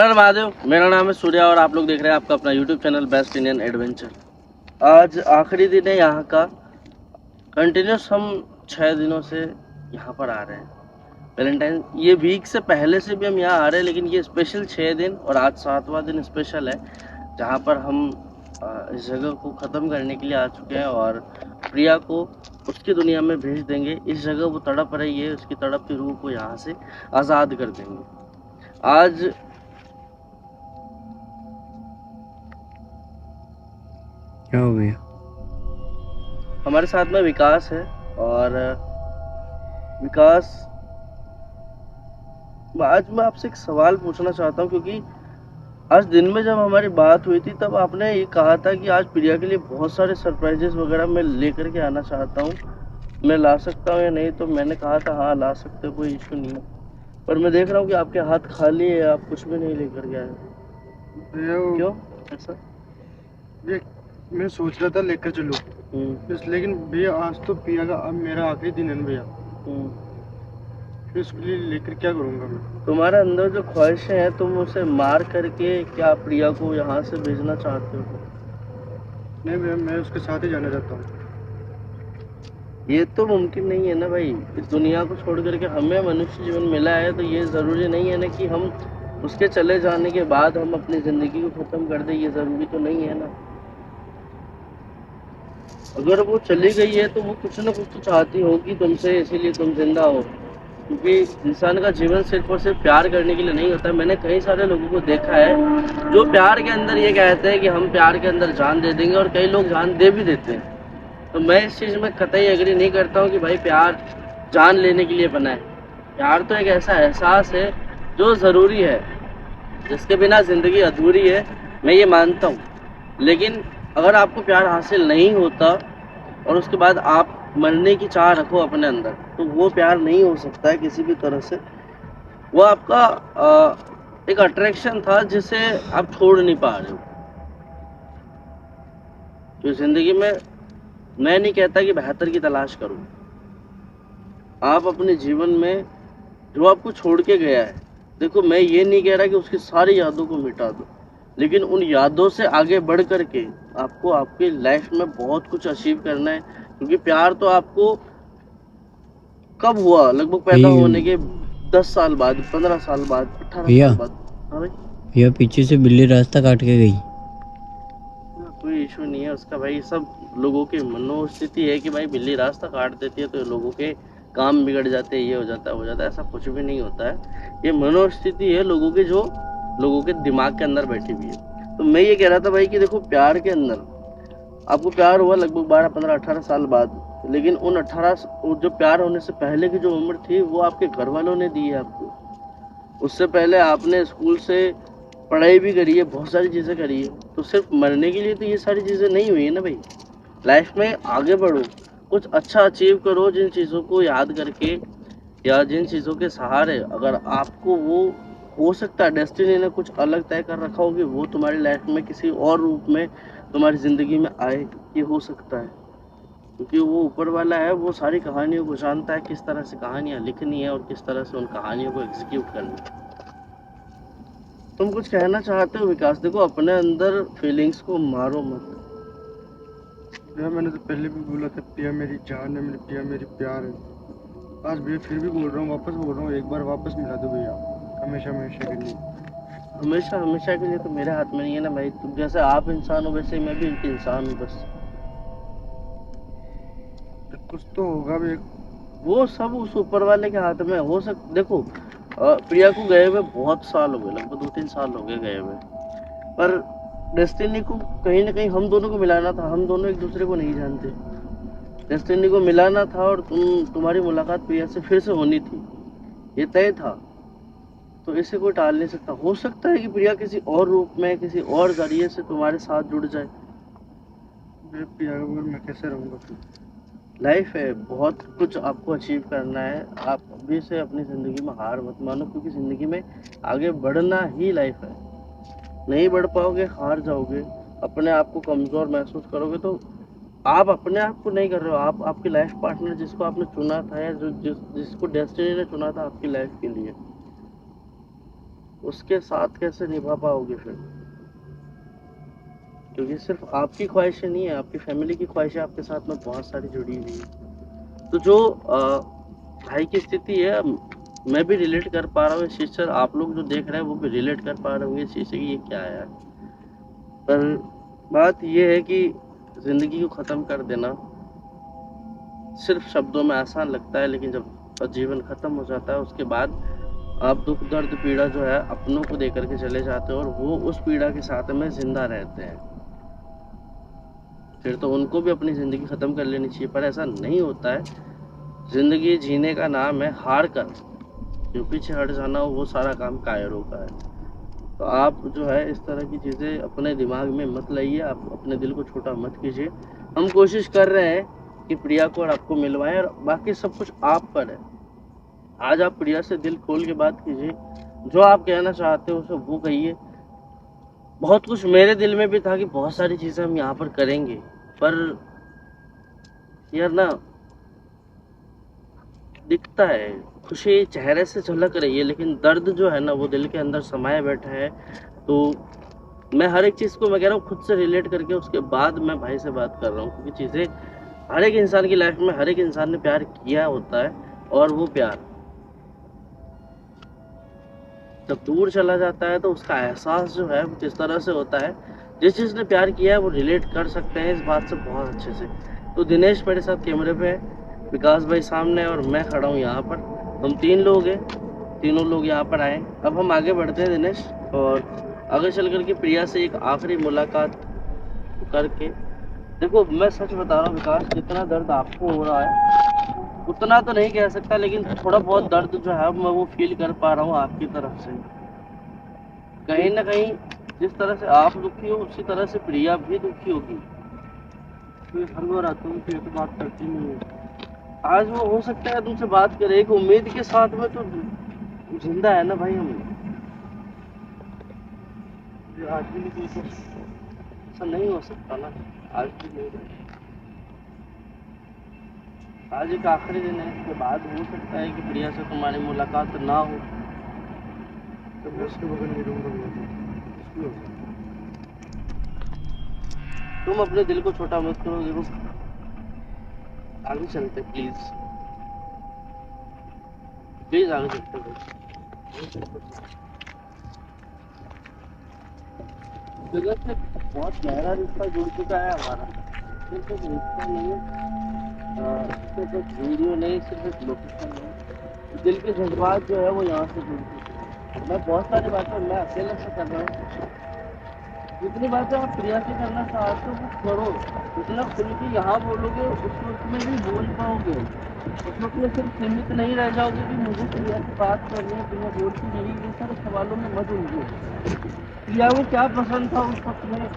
हर हर महादेव। मेरा नाम है सूर्या और आप लोग देख रहे हैं आपका अपना YouTube channel best Indian adventure. आज आखिरी दिन है यहाँ का। कंटिन्यूस हम 6 दिनों से यहाँ पर आ रहे हैं। वैलेंटाइन ये वीक से पहले से भी हम यहाँ आ रहे हैं, लेकिन ये स्पेशल 6 दिन और आज 7वां दिन स्पेशल है, जहाँ पर हम इस जगह को ख़त्म करने के लिए आ चुके हैं और प्रिया को उसकी दुनिया में भेज देंगे। इस जगह वो तड़प रही है, उसकी तड़प की रूह को यहाँ से आज़ाद कर देंगे। आज क्या हो गया? हमारे साथ में विकास है और विकास, आज मैं आपसे एक सवाल पूछना चाहता हूँ, क्योंकि आज दिन में जब हमारी बात हुई थी तब आपने ये कहा था कि आज प्रिया के लिए बहुत सारे सरप्राइजेस वगैरह मैं लेकर के आना चाहता हूँ, मैं ला सकता हूँ या नहीं? तो मैंने कहा था हाँ ला सकते हो, कोई इशू नहीं है। पर मैं देख रहा हूँ कि आपके हाथ खाली है, आप कुछ भी नहीं लेकर के आए। क्यों ऐसा? ये मैं सोच रहा था लेकर चलूं, लेकिन भैया आज तो प्रिया का अब मेरा आखिरी दिन है ना भैया, फिर उसके लिए लेकर क्या करूंगा मैं? तुम्हारे अंदर जो ख्वाहिशें हैं, तुम उसे मार करके क्या प्रिया को यहाँ से भेजना चाहते हो? नहीं भैया, मैं उसके साथ ही जाना चाहता हूँ। ये तो मुमकिन नहीं है ना भाई। इस दुनिया को छोड़ करके हमें मनुष्य जीवन मिला है, तो ये ज़रूरी नहीं है ना कि हम उसके चले जाने के बाद हम अपनी ज़िंदगी को ख़त्म कर दें। ये ज़रूरी तो नहीं है ना। अगर वो चली गई है तो वो कुछ ना कुछ तो चाहती होगी तुमसे, इसीलिए तुम जिंदा हो। क्योंकि इंसान का जीवन सिर्फ और सिर्फ प्यार करने के लिए नहीं होता। मैंने कई सारे लोगों को देखा है जो प्यार के अंदर ये कहते हैं कि हम प्यार के अंदर जान दे देंगे, और कई लोग जान दे भी देते हैं। तो मैं इस चीज़ में कतई एग्री नहीं करता हूँ कि भाई प्यार जान लेने के लिए बना है। प्यार तो एक ऐसा एहसास है जो ज़रूरी है, जिसके बिना ज़िंदगी अधूरी है, मैं ये मानता हूँ। लेकिन अगर आपको प्यार हासिल नहीं होता और उसके बाद आप मरने की चाह रखो अपने अंदर, तो वो प्यार नहीं हो सकता है किसी भी तरह से। वो आपका एक अट्रैक्शन था जिसे आप छोड़ नहीं पा रहे हो। तो ज़िंदगी में मैं नहीं कहता कि बेहतर की तलाश करो। आप अपने जीवन में जो आपको छोड़ के गया है, देखो मैं ये नहीं कह रहा कि उसकी सारी यादों को मिटा दो, लेकिन उन यादों से आगे बढ़ करके आपको आपकी लाइफ में बहुत कुछ अचीव करना है। क्योंकि प्यार तो आपको कब हुआ? लगभग पैदा होने के 10 साल बाद, 15 साल बाद, 18 साल बाद। हाँ भाई, भैया पीछे से बिल्ली रास्ता काट के गई। कोई इशू नहीं है उसका भाई। सब लोगों की मनोस्थिति है कि भाई बिल्ली रास्ता काट देती है तो लोगों के काम बिगड़ जाते हैं, ये हो जाता है, हो जाता है। ऐसा कुछ भी नहीं होता है। ये मनोस्थिति है लोगों के, जो लोगों के दिमाग के अंदर बैठी हुई है। तो मैं ये कह रहा था भाई कि देखो, प्यार के अंदर आपको प्यार हुआ लगभग 12, 15, 18 साल बाद, लेकिन उन 18 जो प्यार होने से पहले की जो उम्र थी वो आपके घर वालों ने दी है आपको। उससे पहले आपने स्कूल से पढ़ाई भी करी है, बहुत सारी चीज़ें करी है। तो सिर्फ मरने के लिए तो ये सारी चीज़ें नहीं हुई है ना भाई। लाइफ में आगे बढ़ो, कुछ अच्छा अचीव करो, जिन चीज़ों को याद करके या जिन चीज़ों के सहारे अगर आपको वो हो सकता है डेस्टिनी ने कुछ अलग तय कर रखा हो कि वो तुम्हारी लाइफ में किसी और रूप में तुम्हारी ज़िंदगी में आए, ये हो सकता है। क्योंकि वो ऊपर वाला है, वो सारी कहानियों को जानता है, किस तरह से कहानियाँ लिखनी है और किस तरह से उन कहानियों को एग्जीक्यूट करना है। तुम कुछ कहना चाहते हो विकास? देखो, अपने अंदर फीलिंग्स को मारो मत। भैया मैंने तो पहले भी बोला था, प्रिया मेरी जान है, मेरी प्रिया मेरी प्यार है। आज भैया फिर भी बोल रहा हूँ, वापस बोल रहा हूँ, एक बार वापस मिला दो भैया, हमेशा हमेशा के लिए। हमेशा हमेशा के लिए तो मेरे हाथ में नहीं है ना भाई। तुम जैसे आप इंसान हो वैसे मैं भी एक इंसान हूँ बस। कुछ तो होगा भी। वो सब उस ऊपर वाले के हाथ में हो देखो, प्रिया को गए हुए बहुत साल हो गए, लगभग 2-3 साल हो गए गए हुए। पर डेस्टिनी को कहीं ना कहीं हम दोनों को मिलाना था। हम दोनों एक दूसरे को नहीं जानते। डेस्टिनी को मिलाना था और तुम्हारी मुलाकात प्रिया से फिर से होनी थी, ये तय था। तो इसे कोई टाल नहीं सकता। हो सकता है कि प्रिया किसी और रूप में, किसी और जरिए से तुम्हारे साथ जुड़ जाए। प्रिया के बगैर मैं कैसे रहूँगा? लाइफ है, बहुत कुछ आपको अचीव करना है। आप अभी से अपनी ज़िंदगी में हार मत मानो, क्योंकि ज़िंदगी में आगे बढ़ना ही लाइफ है। नहीं बढ़ पाओगे, हार जाओगे, अपने आप को कमज़ोर महसूस करोगे, तो आप अपने आप को नहीं कर रहे हो। आप आपकी लाइफ पार्टनर जिसको आपने चुना था, या जिसको डेस्टिनी ने चुना था आपकी लाइफ के लिए, उसके साथ कैसे निभा पाओगे फिर? क्योंकि सिर्फ आपकी ख्वाहिशें नहीं है, आपकी फैमिली की ख्वाहिशें आपके साथ में बहुत सारी जुड़ी हुई है। तो जो भाई की स्थिति है, मैं भी रिलेट कर पा रहा हूँ इस चीज़ से, आप लोग जो देख रहे हैं वो भी रिलेट कर पा रहे होंगे इस चीज़ से कि ये क्या है यार। पर बात ये है कि ज़िंदगी को ख़त्म कर देना सिर्फ शब्दों में आसान लगता है, लेकिन जब जीवन ख़त्म हो जाता है उसके बाद आप दुख दर्द पीड़ा जो है अपनों को देकर के चले जाते हो और वो उस पीड़ा के साथ में ज़िंदा रहते हैं। फिर तो उनको भी अपनी ज़िंदगी ख़त्म कर लेनी चाहिए, पर ऐसा नहीं होता है। ज़िंदगी जीने का नाम है हार कर जो पीछे हट जाना हो, वो सारा काम कायरों का है। तो आप जो है इस तरह की चीज़ें अपने दिमाग में मत लाइए, आप अपने दिल को छोटा मत कीजिए। हम कोशिश कर रहे हैं कि प्रिया को और आपको मिलवाएं, और बाकी सब कुछ आप पर है। आज आप प्रिया से दिल खोल के बात कीजिए, जो आप कहना चाहते हो उसे वो कहिए। बहुत कुछ मेरे दिल में भी था कि बहुत सारी चीज़ें हम यहाँ पर करेंगे, पर यार ना, दिखता है खुशी चेहरे से झलक रही है, लेकिन दर्द जो है ना वो दिल के अंदर समाये बैठा है। तो मैं हर एक चीज़ को, मैं कह रहा हूँ, खुद से रिलेट करके उसके बाद मैं भाई से बात कर रहा हूँ, क्योंकि चीज़ें हर एक इंसान की लाइफ में, हर एक इंसान ने प्यार किया होता है, और वो प्यार जब दूर चला जाता है तो उसका एहसास जो है वो किस तरह से होता है। जिस जिसने प्यार किया है वो रिलेट कर सकते हैं इस बात से बहुत अच्छे से। तो दिनेश मेरे साथ कैमरे पे है, विकास भाई सामने है, और मैं खड़ा हूँ यहाँ पर। हम 3 लोग हैं, तीनों लोग यहाँ पर आए। अब हम आगे बढ़ते हैं दिनेश, और आगे चल करके प्रिया से एक आखिरी मुलाकात करके। देखो मैं सच बता रहा हूँ विकास, जितना दर्द आपको हो रहा है उतना तो नहीं कह सकता, लेकिन थोड़ा बहुत दर्द जो है मैं वो फील कर पा रहा हूँ आपकी तरफ से। कहीं ना कहीं जिस तरह से आप दुखी हो उसी तरह से प्रिया भी दुखी होगी। तो हर बार आते हैं फिर तो बात करती नहीं है। आज वो हो सकता है तुमसे बात करे, एक उम्मीद के साथ में तो जिंदा है ना भाई हम। ये आज भी नहीं थी, ऐसा नहीं हो सकता ना, आज भी नहीं है। आज एक आखिरी दिन है, इसके बाद हो सकता है कि प्रिया से तुम्हारी मुलाकात ना हो। तो मैं उसके बगल नहीं रहूँगा भैया, तो कुछ भी हो सकता तुम अपने दिल को छोटा मत करो, देखो आगे चलते प्लीज, प्लीज आगे चलते भाई। जगत से बहुत गहरा रिश्ता जुड़ चुका है हमारा, सिर्फ एक रिश्ता नहीं है, सिर्फ एक वीडियो नहीं, सिर्फ एक लोकेशन नहीं, दिल के जज्बात जो है वो यहाँ से जुड़ चुके हैं। मैं बहुत सारी बातें मैं अकेले से कर रहा हूँ, जितनी बातें आप प्रिया से करना चाहते हो वो करो, जितना खुल के यहाँ बोलोगे उस वक्त में भी बोल पाओगे, उस वक्त में सिर्फ सीमित नहीं रह जाओगे कि मुझे प्रिया से बात करनी है, प्रिया बोलती नहीं, ये सारे सवालों में मत उलझो। प्रिया को क्या पसंद था उस वक्त में,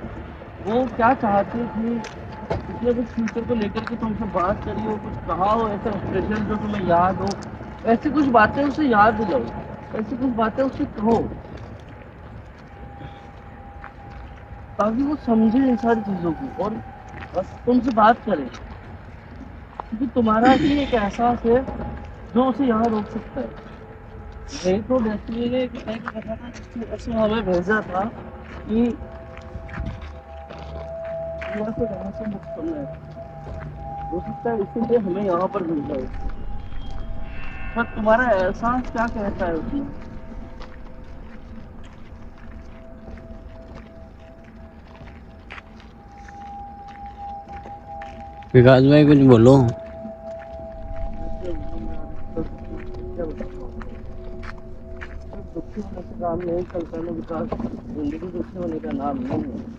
वो क्या चाहती थी, उसने कुछ फ्यूचर को लेकर के तुमसे बात करी हो, कुछ कहा हो ऐसा स्पेशल जो तुम्हें याद हो, ऐसी कुछ बातें उसे याद दिलाओ, ऐसी कुछ बातें उसे कहो, ताकि वो समझे इन सारी चीज़ों को और बस तुमसे बात करे। क्योंकि तुम्हारा ही एक एहसास है जो उसे यहाँ रोक सकता है। नहीं तो डेस्टिनी ने एक कथा था जिसने ऐसे हमें भेजा था कि यहाँ से जहाँ से मुक्त करना है, हो सकता है इसीलिए हमें यहाँ पर भेजा है। पर तुम्हारा एहसास क्या कहता है उसमें? विकास भाई कुछ बोलो। क्या बताऊँ, दुखी होने से काम नहीं चलता ना विकास, जिंदगी दुखी होने का नाम नहीं है।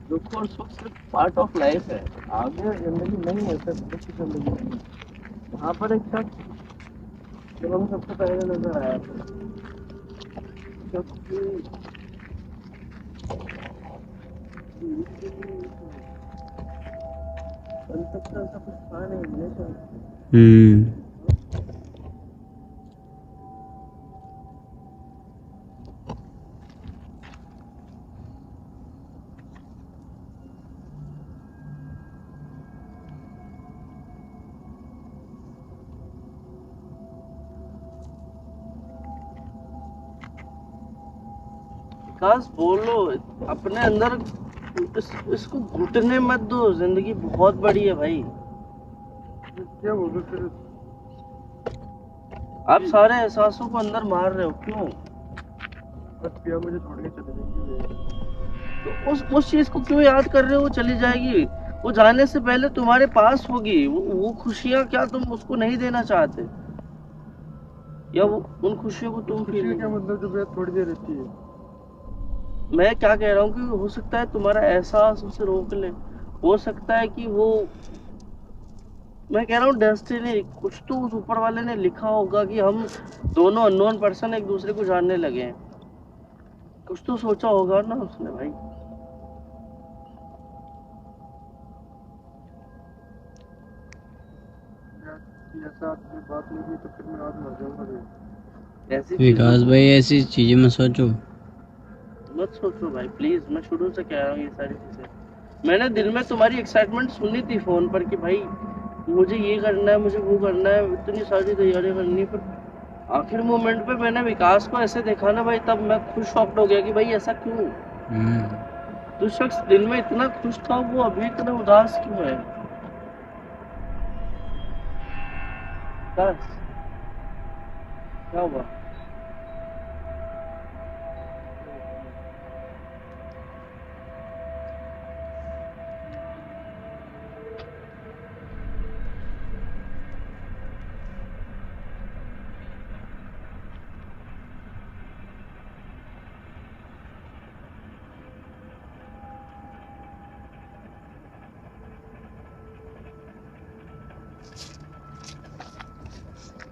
दुख और सुख सिर्फ पार्ट ऑफ लाइफ है, आगे जिंदगी नहीं है, सिर्फ दुख की जिंदगी नहीं है। यहाँ पर एक शख्स जब हमें सबसे पहले नजर आया था, क्योंकि तक तो ऐसा कुछ था नहीं, हम्म। विकास बोलो, अपने अंदर इसको घुटने मत दो, जिंदगी बहुत बड़ी है भाई। क्या बोलूं फिर? आप सारे एहसासों को अंदर मार रहे हो, क्यों? बस पिया मुझे छोड़ के चले जाएंगे। तो उस चीज को क्यों याद कर रहे हो? वो चली जाएगी, वो जाने से पहले तुम्हारे पास होगी। वो खुशियां क्या तुम उसको नहीं देना चाहते, या वो उन खुशियों को तुम खुशी फील का क्या नहीं? मतलब जब यार थोड़ी देर रहती है। मैं क्या कह रहा हूँ कि हो सकता है तुम्हारा एहसास उसे रोक ले, हो सकता है कि वो, मैं कह रहा हूँ डेस्टिनी, कुछ तो उस ऊपर वाले ने लिखा होगा कि हम दोनों अननोन पर्सन एक दूसरे को जानने लगे हैं। कुछ तो सोचा होगा ना उसने भाई। यार ऐसा आपकी बात नहीं की तो फिर मैं आज मर जाऊंगा फिर। ऐसी चीजों विकास को भाई ऐसी चीजें मत सोचो। मत सोचो भाई प्लीज। मैं शुरू से कह रहा हूँ ये सारी चीजें। मैंने दिल में तुम्हारी एक्साइटमेंट सुनी थी फोन पर कि भाई मुझे ये करना है, मुझे वो करना है, इतनी सारी तैयारियां करनी है, पर आखिर मोमेंट पे मैंने विकास को ऐसे देखा ना भाई, तब मैं खुद शॉक्ड हो गया कि भाई ऐसा क्यों? जो शख्स दिल में इतना खुश था वो अभी इतना उदास क्यों है? बस क्या हुआ?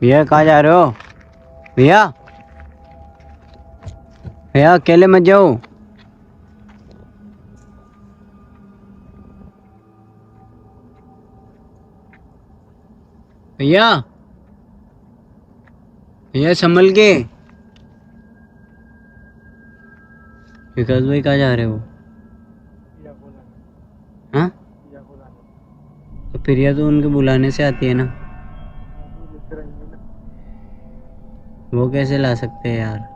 भैया कहाँ जा रहे हो? भैया भैया अकेले मत जाओ। भैया भैया संभल के। विकास भाई कहाँ जा रहे हो? पिया बोला हाँ, पिया बोला तो प्रिया तो उनके बुलाने से आती है ना, वो लेकर आएंगे ना। वो कैसे ला सकते हैं यार?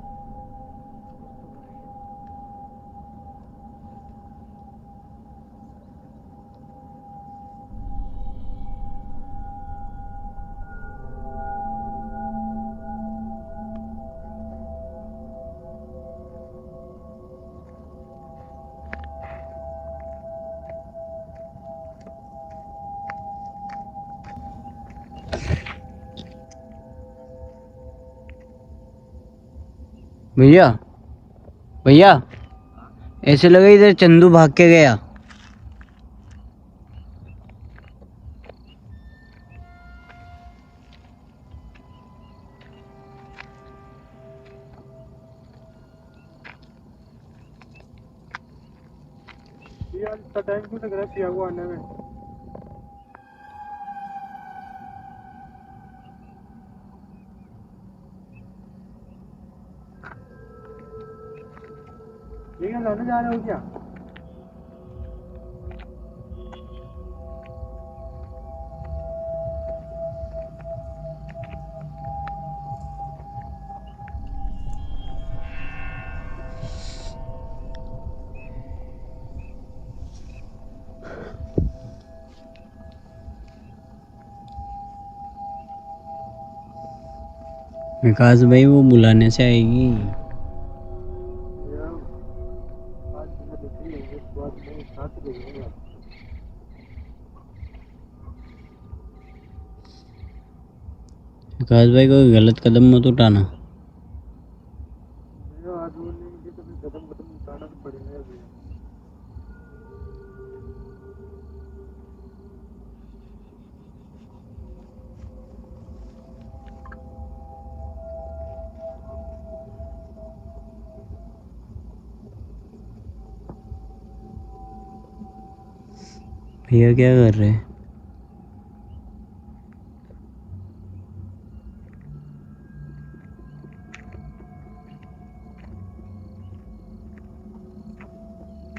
भैया भैया ऐसे लगा इधर चंदू भाग के गया। यार इतना टाइम क्यों लग रहा है पिया को आने में? ये क्या लाने जा रहे हो क्या? विकास भाई वो बुलाने से आएगी। यार आज मैं देख ही लेंगे, उसके बाद मैं साथ ही देखूंगा। विकास भाई कोई गलत कदम मत उठाना। भैया आज वो नहीं मुझे तो फिर कदम कदम उठाना तो पड़ेगा भैया। भैया क्या कर रहे हैं?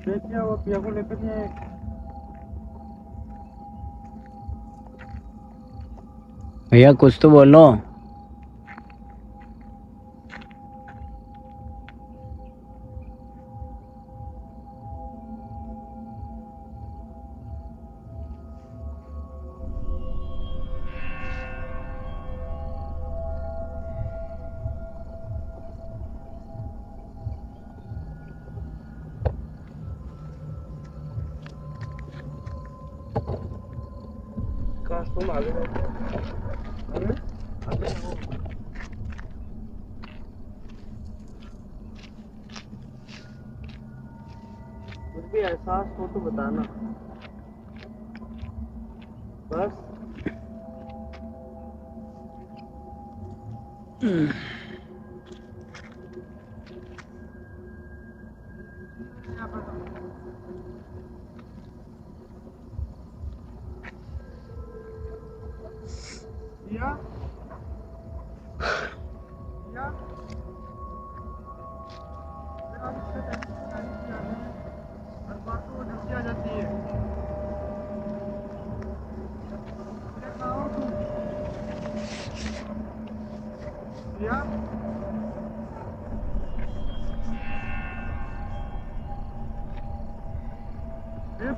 देखिए वो पिया को लेकर नहीं आए। भैया कुछ तो बोलो। तुम आगे जाओ। अरे आगे जाओ। कुछ भी एहसास हो तो बताना बस। पिया पिया आप इससे टेंशन नहीं किया है। हर बार तो वो जल्दी आ जाती है। पिया कहाँ हो तुम? पिया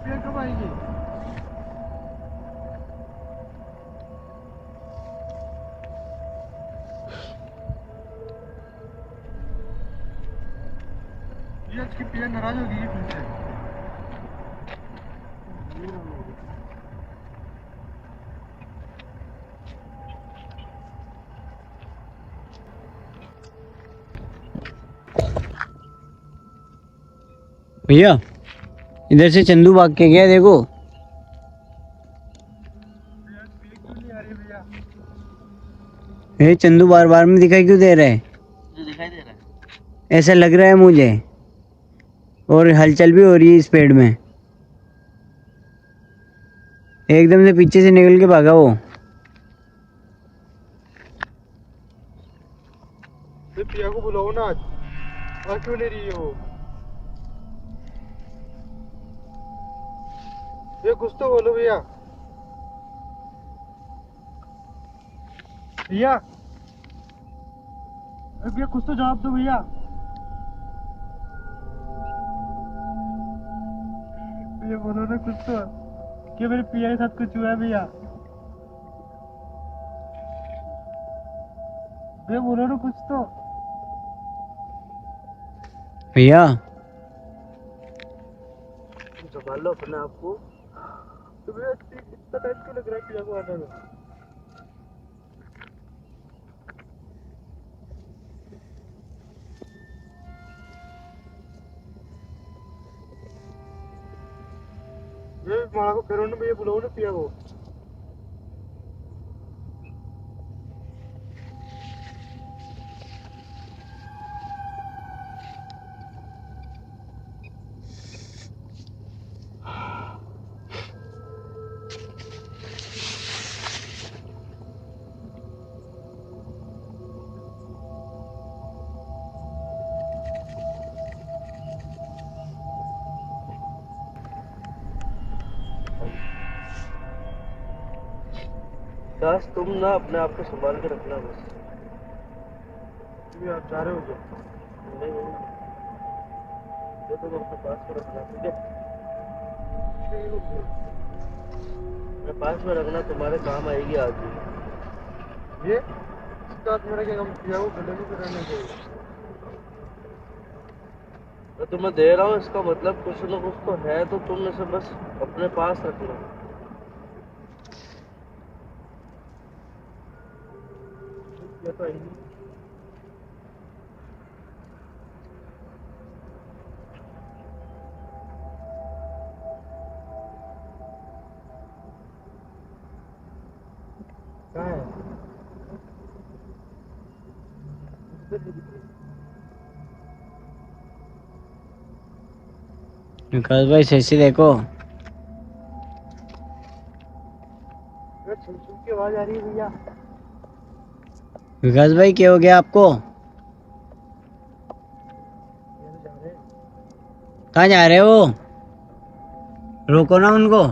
पिया कब आएगी? पिया इसकी पिया नाराज हो गई है तुमसे। भैया इधर से चंदू भाग के गया देखो। पिया क्यों नहीं आ रही भैया? ये चंदू बार बार में दिखाई क्यों दे रहा है? जो दिखाई दे रहा है ऐसा लग रहा है मुझे, और हलचल भी हो रही है इस पेड़ में। एकदम से पीछे से निकल के भागा वो। पिया को बुलाओ ना आज। आ क्यों नहीं रही है वो? ये कुछ तो बोलो भैया। भैया अरे भैया कुछ तो जवाब दो भैया। भैया बोलो ना कुछ तो, क्या मेरे पिया के साथ कुछ हुआ है भैया? भैया बोलो ना कुछ तो। भैया संभाल लो अपने आप को। तो भैया इतना टाइम क्यों लग रहा है पिया को आने में? माला को फिर भैया बुलाओ ना पिया को। बस तुम ना अपने आप को संभाल के रखना बस। भैया आप जा रहे हो क्या? नहीं नहीं, ये तुम अपने पास में रखना ठीक है। अपने पास में रखना, तुम्हारे काम आएगी आज ही। ये इसका हाथ मेरा क्या काम? पिया को गले में तो रहने चाहिए। मैं तुम्हें दे रहा हूँ, इसका मतलब कुछ ना कुछ तो है, तो तुम इसे बस अपने पास रखना। ये तो है ही। कहाँ है? विकास भाई सही से देखो। छुप छुप की आवाज आ रही है भैया। विकास भाई क्या हो गया आपको? ये तो जा रहे हैं। कहाँ जा रहे हो? रोको ना उनको।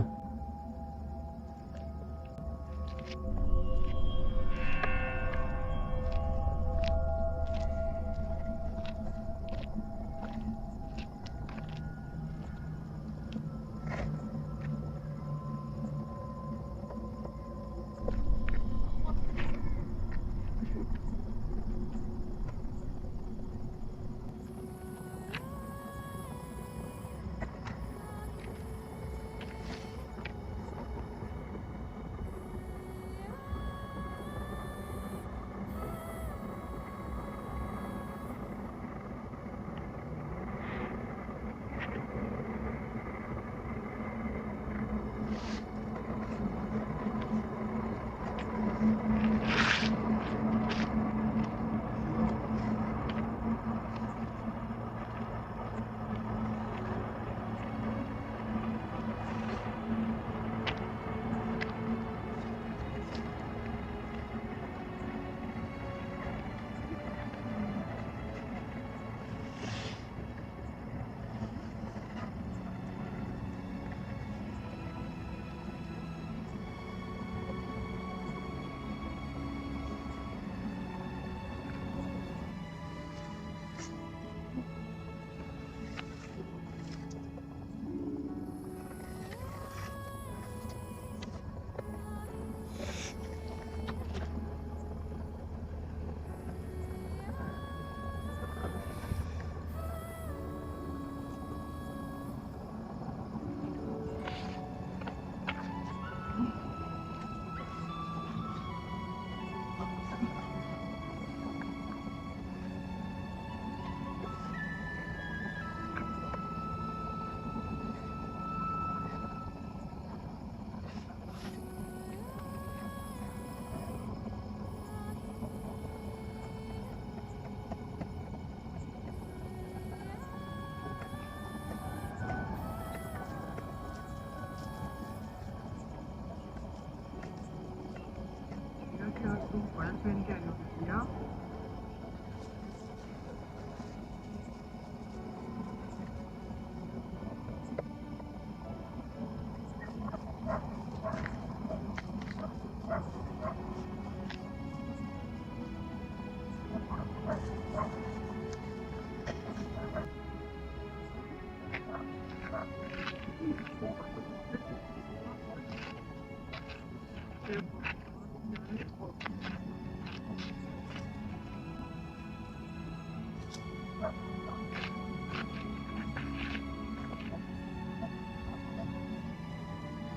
तुम ऑयल पहन के आए हो भैया।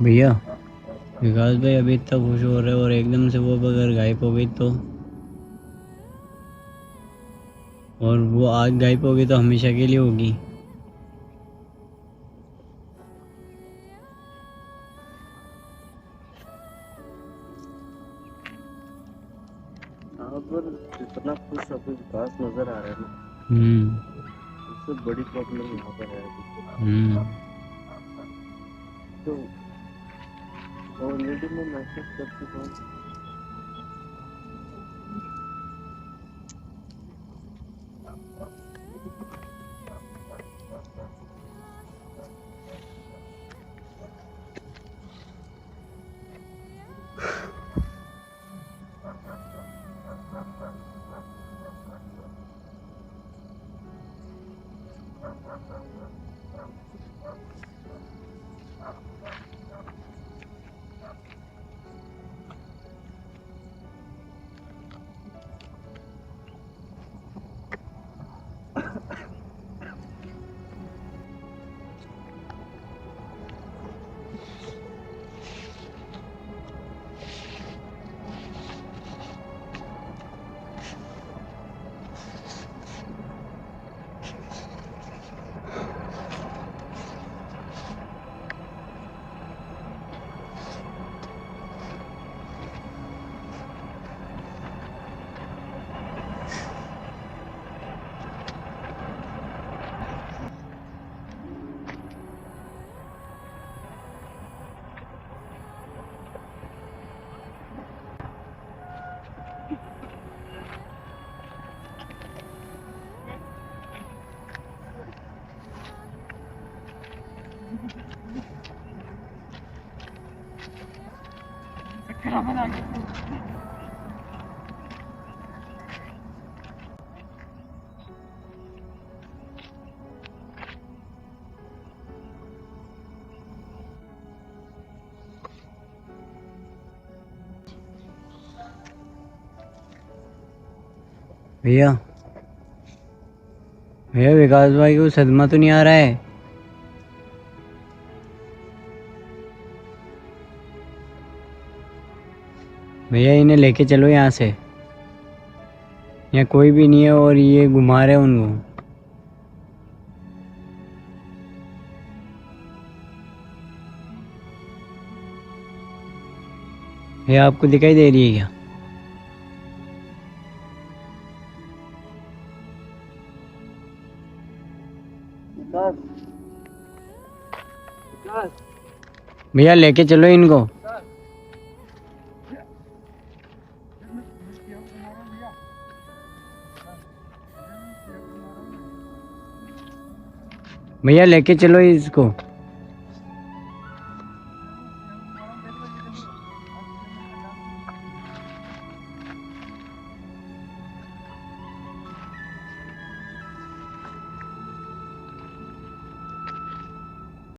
भैया विकास भाई अभी इतना खुश हो रहे और एकदम से वो अगर गायब हो गई तो, और वो आज गायब हो गई तो हमेशा के लिए होगी। यहाँ पर जितना खुश अभी विकास नजर आ रहा है ना, हम्म। उससे बड़ी प्रॉब्लम यहाँ पर है अभी। तो ऑलरेडी मैं मैसेज कर चुका हूँ। भैया भैया विकास भाई को सदमा तो नहीं आ रहा है? भैया इन्हें लेके चलो यहाँ से, यहाँ कोई भी नहीं है और ये घुमा रहे हैं उनको। भैया आपको दिखाई दे रही है क्या? विकास, विकास, भैया लेके चलो इनको। भैया लेके चलो इसको।